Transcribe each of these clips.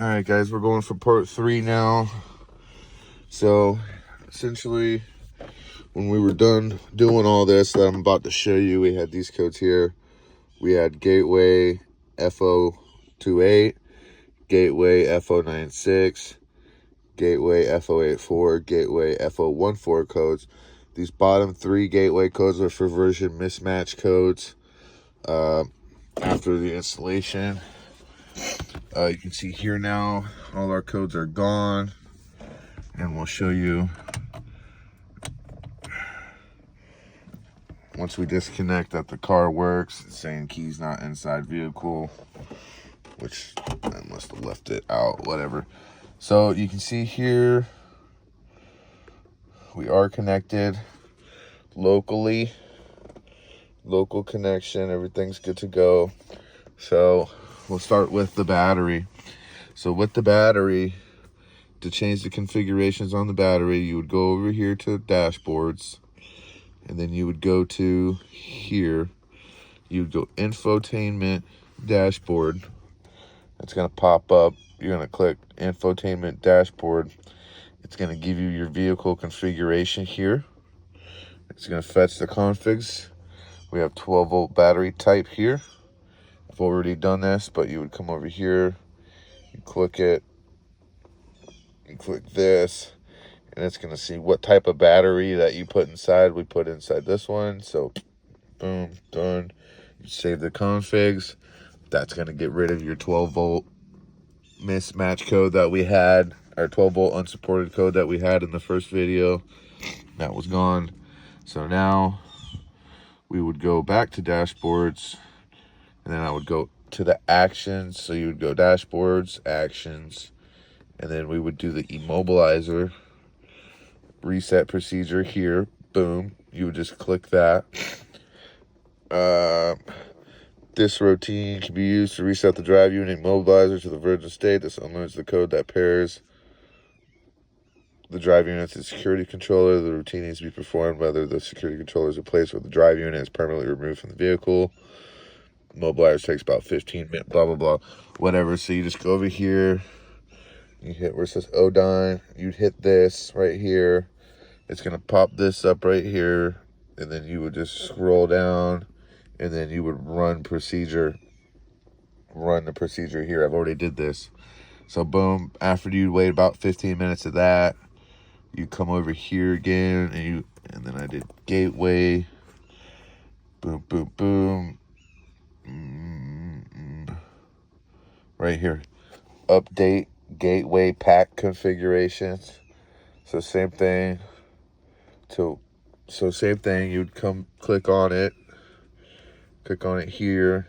All right, guys, we're going for part 3 now. So, essentially, when we were done doing all this that I'm about to show you, we had these codes here. We had Gateway FO28, Gateway FO96, Gateway FO84, Gateway FO14 codes. These bottom 3 Gateway codes are for version mismatch codes. After the installation, you can see here now, all our codes are gone. And we'll show you once we disconnect that the car works. It's saying keys not inside vehicle, which I must have left it out, whatever. So you can see here, we are connected locally, local connection, everything's good to go. So we'll start with the battery. So with the battery, to change the configurations on the battery, you would go over here to dashboards, and then you would go to here. You would go infotainment dashboard. It's going to pop up. You're going to click infotainment dashboard. It's going to give you your vehicle configuration here. It's going to fetch the configs. We have 12-volt battery type here. I've already done this, but you would come over here, you click it, you click this, and it's going to see what type of battery that you put inside. We put inside this one, so boom, done. You save the configs. That's going to get rid of your 12-volt mismatch code that we had, our 12-volt unsupported code that we had in the first video. That was gone. So now we would go back to dashboards, and then I would go to the actions. So you would go dashboards, actions, and then we would do the immobilizer reset procedure here. Boom. You would just click that. This routine can be used to reset the drive unit immobilizer to the virgin state. This unloads the code that pairs the drive unit to the security controller. The routine needs to be performed whether the security controller is replaced or the drive unit is permanently removed from the vehicle. Immobilizer takes about 15 minutes, blah, blah, blah, whatever. So you just go over here. You hit where it says Odine. You'd hit this right here. It's going to pop this up right here. And then you would just scroll down. And then you would run the procedure here. I've already did this. So boom, after you wait about 15 minutes of that, you come over here again, and then I did gateway. Boom, boom, boom. Right here. Update gateway pack configurations. So same thing. So same thing. You'd come click on it. Click on it here,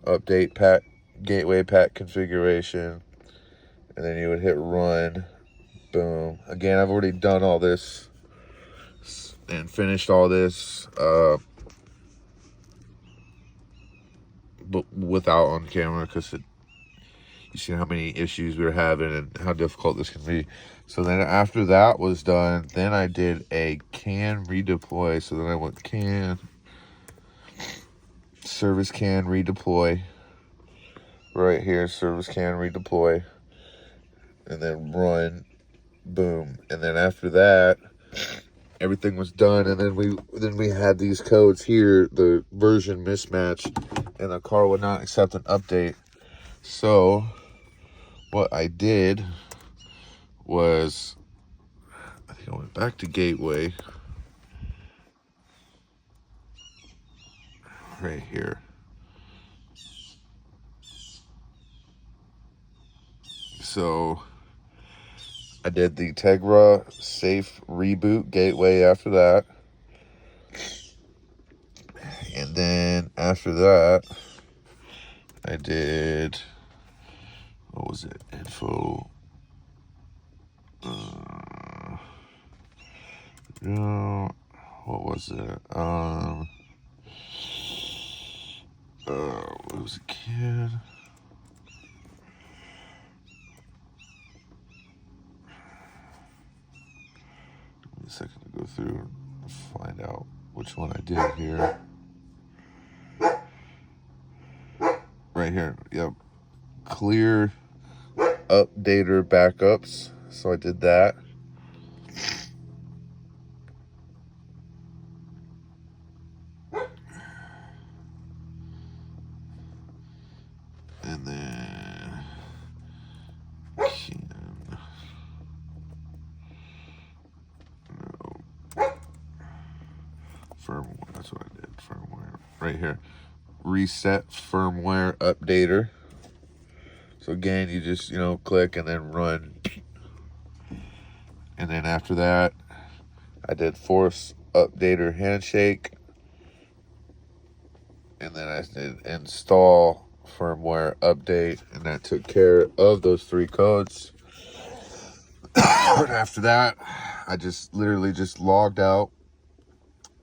update pack, gateway pack configuration, and then you would hit run, boom. Again, I've already done all this and finished all this, but without on camera, because you see how many issues we were having and how difficult this can be. So then after that was done, then I did a CAN redeploy. So then I went CAN, service CAN redeploy, right here, service CAN redeploy, and then run, boom. And then after that, everything was done, and then we had these codes here, the version mismatch, and the car would not accept an update. So what I did was, I think I went back to gateway, right here. So I did the Tegra safe reboot gateway after that. And then after that, I did, what was it? Info. No, what was it? What was a kid? Give me a second to go through and find out which one I did here. Right here, yep. Clear updater backups. So I did that. And then firmware, that's what I did, firmware, right here. Reset firmware updater. So again, you just, click and then run. And then after that, I did force updater handshake. And then I did install firmware update. And that took care of those 3 codes. After that, I just literally just logged out.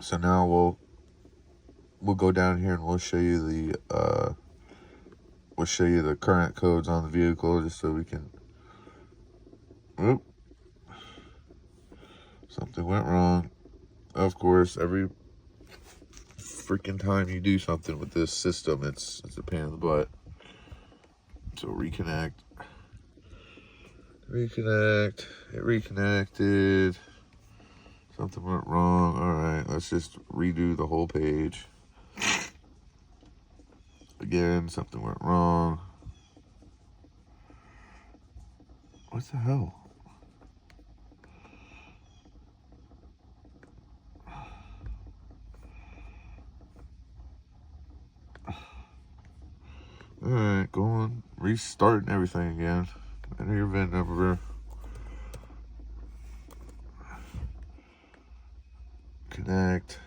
So now we'll go down here and we'll show you the current codes on the vehicle, just so we can. Oop. Something went wrong. Of course, every freaking time you do something with this system, it's a pain in the butt. So reconnect. It reconnected. Something went wrong. All right, let's just redo the whole page. Again, something went wrong. What the hell? Alright, go on. Restarting everything again. Enter your VIN number. Connect.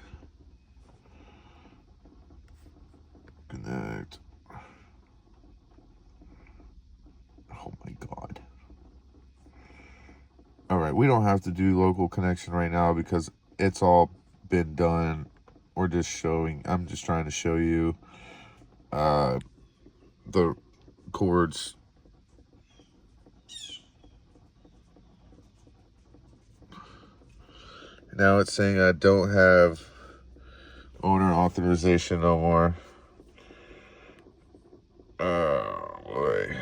Oh my god. Alright, we don't have to do local connection right now because it's all been done. I'm just trying to show you the cords. Now it's saying I don't have owner authorization no more. Oh boy.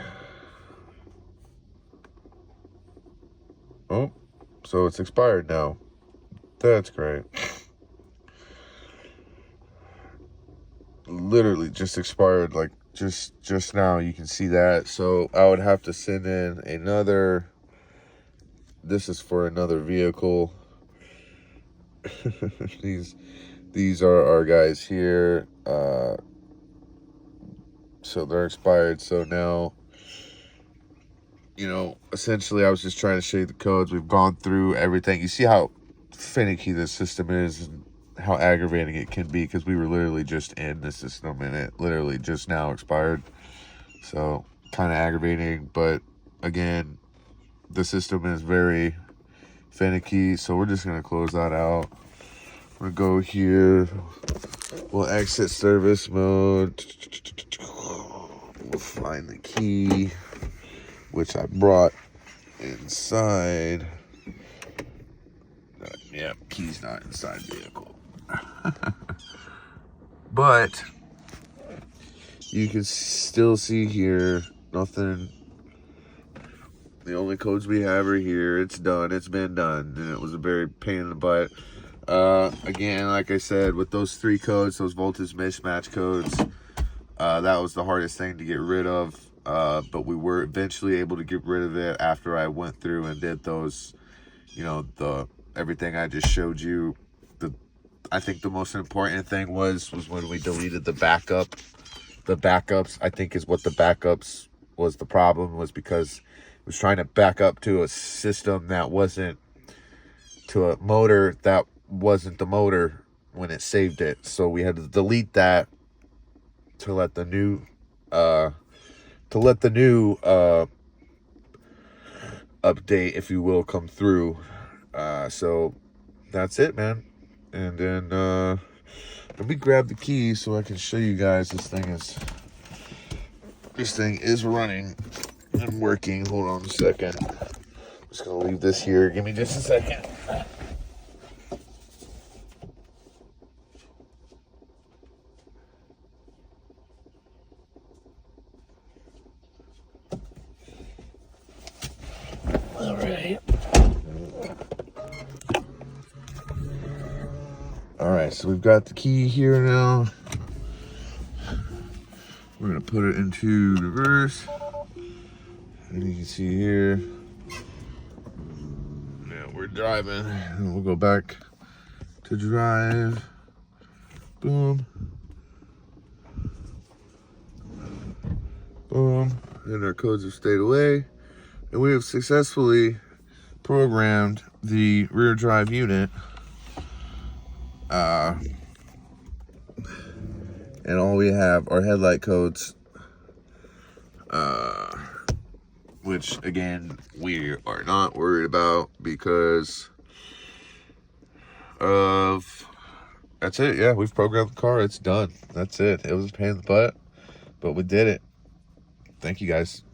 Oh, so it's expired now. That's great. Literally just expired, like just now. You can see that. So I would have to send in another. This is for another vehicle. These are our guys here. So they're expired. So now, essentially I was just trying to show you the codes. We've gone through everything. You see how finicky this system is and how aggravating it can be, because we were literally just in the system and it literally just now expired. So kind of aggravating, but again, the system is very finicky. So we're just going to close that out. We'll go here. We'll exit service mode. We'll find the key, which I brought inside. Yeah, key's not inside vehicle. But you can still see here, nothing. The only codes we have are here. It's done. It's been done. And it was a very pain in the butt. Again, like I said, with those 3 codes, those voltage mismatch codes, that was the hardest thing to get rid of. But we were eventually able to get rid of it after I went through and did those, everything I just showed you. I think the most important thing was when we deleted the backup. The backups, I think, is what the backups was. The problem was because it was trying to back up to a system that wasn't, to a motor that wasn't the motor when it saved it. So we had to delete that to let the new update, if you will, come through. So that's it, man. And then let me grab the keys so I can show you guys this thing is running and working. Hold on a second. I'm just gonna leave this here. Give me just a second. right. All right, so we've got the key here now. We're gonna put it into reverse. And you can see here, now we're driving. And we'll go back to drive. Boom. Boom. And our codes have stayed away. And we have successfully programmed the rear drive unit. And all we have are headlight codes. Which again, we are not worried about because of, that's it. Yeah, we've programmed the car. It's done. That's it. It was a pain in the butt, but we did it. Thank you guys.